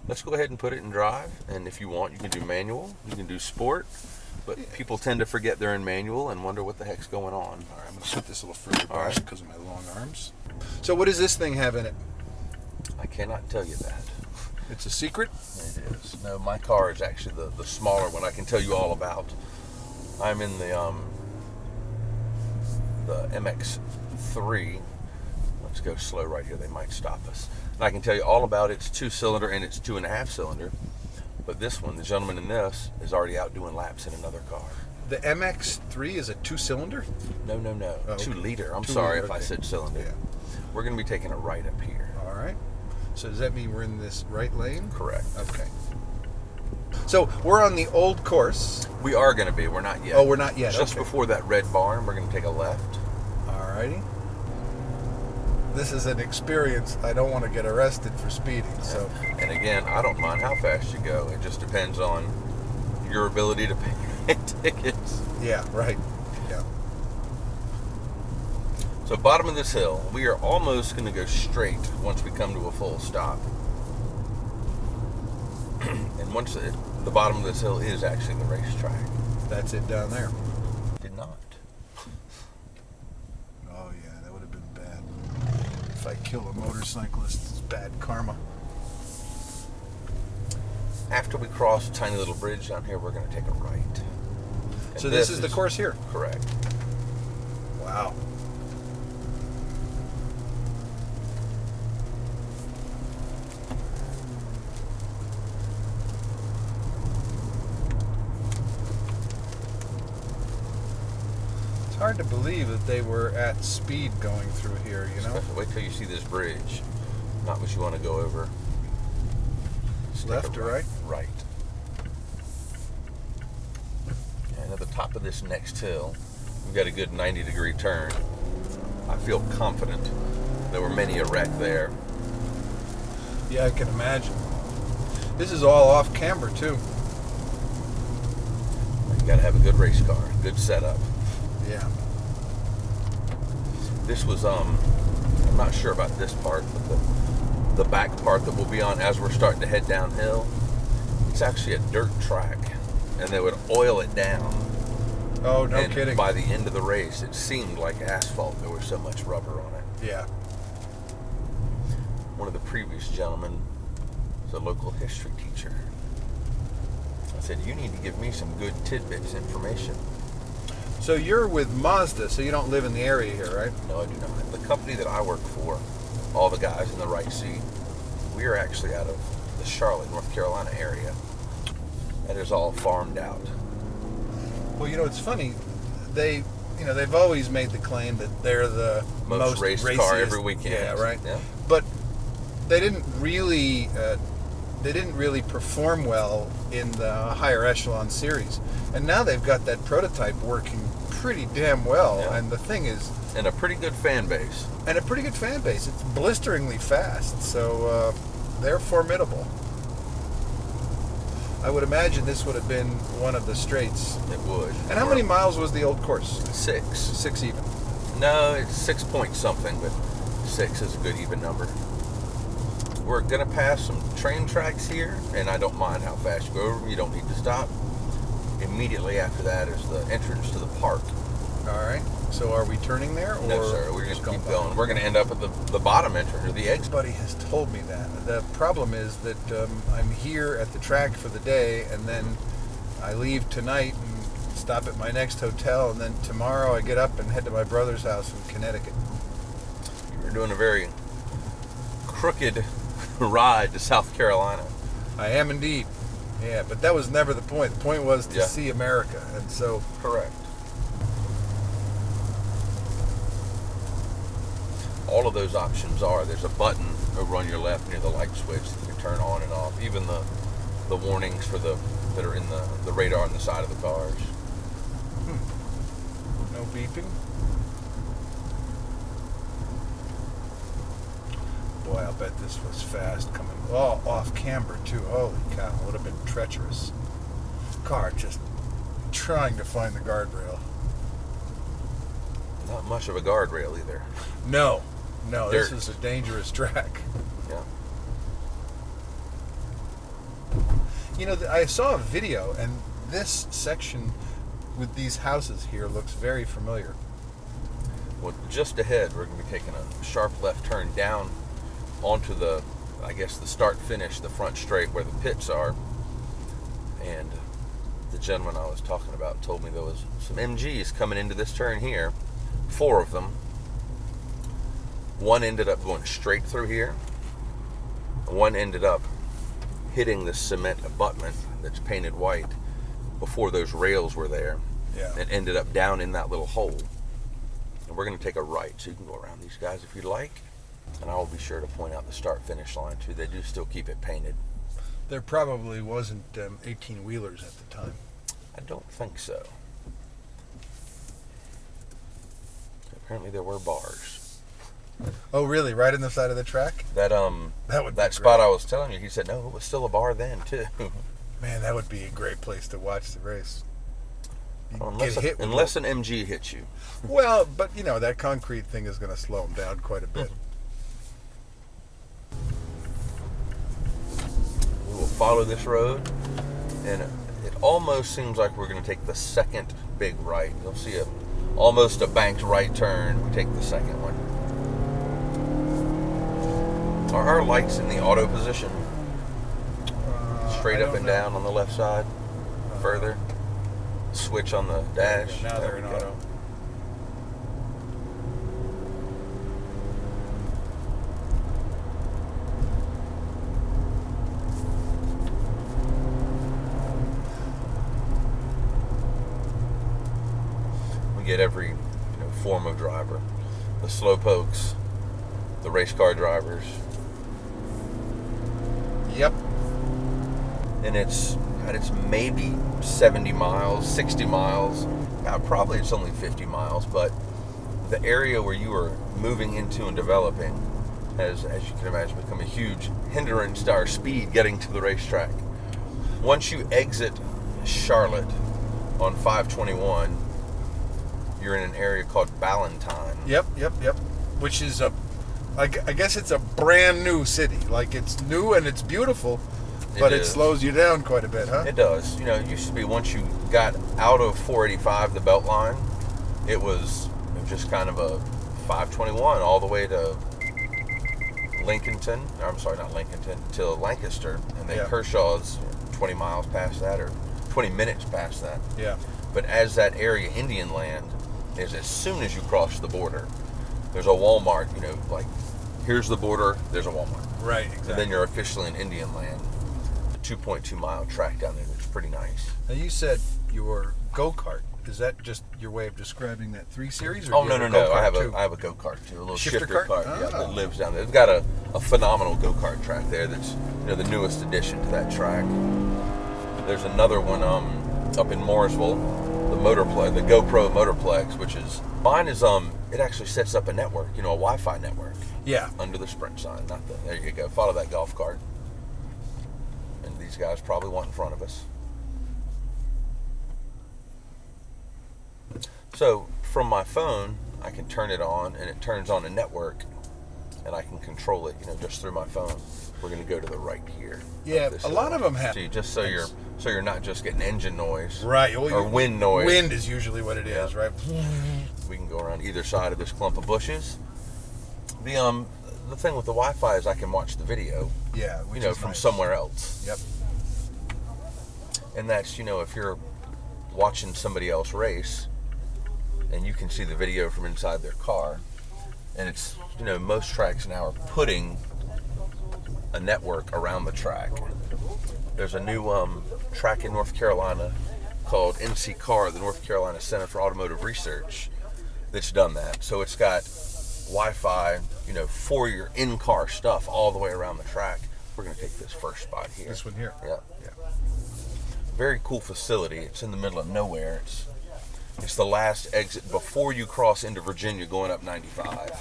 let's go ahead and put it in drive. And if you want, you can do manual, you can do sport. But people tend to forget they're in manual and wonder what the heck's going on. All right, I'm going to shoot this a little further back right. because of my long arms. So what does this thing have in it? I cannot tell you that. It's a secret? It is. No, my car is actually the smaller one I can tell you all about. I'm in the MX-3. Let's go slow right here. They might stop us. And I can tell you all about its 2-cylinder and its 2.5-cylinder. But this one, the gentleman in this, is already out doing laps in another car. The MX-3 is a 2-cylinder? No. Oh, okay. 2-liter. I'm 2 sorry liter, if I okay. said cylinder. Yeah. We're going to be taking a right up here. All right. So does that mean we're in this right lane? Correct. Okay. So we're on the old course. We are going to be. We're not yet. Oh, we're not yet. Just okay. before that red barn, we're going to take a left. All righty. This is an experience. I don't want to get arrested for speeding. So. And again, I don't mind how fast you go. It just depends on your ability to pay tickets. Yeah, right. Yeah. So bottom of this hill, we are almost going to go straight once we come to a full stop. And once the bottom of this hill is actually the racetrack. That's it down there. Did not. Oh yeah, that would have been bad. If I kill a motorcyclist, it's bad karma. After we cross a tiny little bridge down here, we're going to take a right. And So this is the course here? Correct. Wow. It's hard to believe that they were at speed going through here, you know? Especially wait till you see this bridge. Not what you want to go over. Just take Left a or right? Right. And at the top of this next hill, we've got a good 90-degree turn. I feel confident there were many a wreck there. Yeah, I can imagine. This is all off camber too. You got to have a good race car, good setup. Yeah. This was I'm not sure about this part, but the back part that we'll be on as we're starting to head downhill, it's actually a dirt track, and they would oil it down. Oh, no And kidding. by the end of the race, it seemed like asphalt. There was so much rubber on it. Yeah. One of the previous gentlemen was a local history teacher. I said, you need to give me some good tidbits information. So you're with Mazda, so you don't live in the area here, right? No, I do not. The company that I work for, all the guys in the right seat, we are actually out of the Charlotte, North Carolina area. That is all farmed out. Well, you know, it's funny. They've always made the claim that they're the most raced raciest car every weekend. Yeah, right. Yeah. But they didn't really perform well in the higher echelon series, and now they've got that prototype working pretty damn well. Yeah. And the thing is, And a pretty good fan base. It's blisteringly fast, so they're formidable. I would imagine this would have been one of the straights. It would. And how many miles was the old course? 6. 6 even. No, it's 6 point something, but 6 is a good even number. We're going to pass some train tracks here, and I don't mind how fast you go over them. You don't need to stop. Immediately after that is the entrance to the park. All right. So are we turning there? Or No, sir. We're going just to keep by? going. We're going to end up at the bottom entrance, or the exit. Everybody has told me that. The problem is that I'm here at the track for the day, and then I leave tonight and stop at my next hotel, and then tomorrow I get up and head to my brother's house in Connecticut. You're doing a very crooked ride to South Carolina. I am indeed. Yeah, but that was never the point. The point was to see America, and so... Correct. All of those options there's a button over on your left near the light switch that you turn on and off. Even the warnings for that are in the radar on the side of the cars. No beeping. Boy, I'll bet this was fast coming. Oh, off camber too. Holy cow, it would have been treacherous. Car just trying to find the guardrail. Not much of a guardrail either. No, this Dirt. is a dangerous track. Yeah. You know, I saw a video, and this section with these houses here looks very familiar. Well, just ahead, we're going to be taking a sharp left turn down onto the, I guess, the start-finish, the front straight where the pits are. And the gentleman I was talking about told me there was some MGs coming into this turn here, 4 of them. One ended up going straight through here. One ended up hitting the cement abutment that's painted white before those rails were there. Yeah. And ended up down in that little hole. And we're going to take a right, so you can go around these guys if you'd like. And I'll be sure to point out the start-finish line, too. They do still keep it painted. There probably wasn't 18-wheelers at the time. I don't think so. Apparently there were bars. Oh, really? Right in the side of the track? That spot I was telling you, he said, no, it was still a bar then, too. Man, that would be a great place to watch the race. Unless an MG hits you. Well, but, you know, that concrete thing is going to slow them down quite a bit. We will follow this road, and it almost seems like we're going to take the second big right. You'll see almost a banked right turn. We take the second one. Are our lights in the auto position? Straight up and down on the left side? Further? Switch on the dash? Now they're in auto. We get every form of driver. The slow pokes, the race car drivers. Yep. And it's maybe 70 miles, 60 miles. Probably it's only 50 miles, but the area where you are moving into and developing has, as you can imagine, become a huge hindrance to our speed getting to the racetrack. Once you exit Charlotte on 521, you're in an area called Ballantyne. Yep. Which is I guess it's a brand new city. Like, it's new and it's beautiful, but it slows you down quite a bit, huh? It does. It used to be once you got out of 485, the belt line, it was just kind of a 521 all the way to Lincolnton. I'm sorry, not Lincolnton, to Lancaster. And then Kershaw's 20 miles past that, or 20 minutes past that. Yeah. But as that area, Indian Land, is as soon as you cross the border, there's a Walmart, like, here's the border, there's a Walmart. Right, exactly. And then you're officially in Indian Land. A 2.2-mile track down there, which is pretty nice. Now, you said your go-kart. Is that just your way of describing that 3 Series? Or no. I have a go-kart too, a little shifter cart. Oh. Yeah, that lives down there. They've got a phenomenal go-kart track there. That's the newest addition to that track. There's another one up in Mooresville, the GoPro Motorplex, which is mine is it actually sets up a network, a Wi-Fi network. Yeah. Under the Sprint sign, there you go. Follow that golf cart. And these guys probably want in front of us. So from my phone, I can turn it on, and it turns on a network, and I can control it, just through my phone. We're going to go to the right here. Yeah, a lot of them have. Just so you're not just getting engine noise, right? Or wind noise. Wind is usually what it is, right? We can go around either side of this clump of bushes. The thing with the Wi-Fi is I can watch the video. Yeah, from somewhere else. Yep. And that's if you're watching somebody else race, and you can see the video from inside their car, and it's most tracks now are putting a network around the track. There's a new track in North Carolina called NCCAR, the North Carolina Center for Automotive Research, that's done that. So it's got Wi-Fi, for your in-car stuff all the way around the track. We're going to take this first spot here. This one here? Yeah. Very cool facility. It's in the middle of nowhere. It's the last exit before you cross into Virginia going up 95.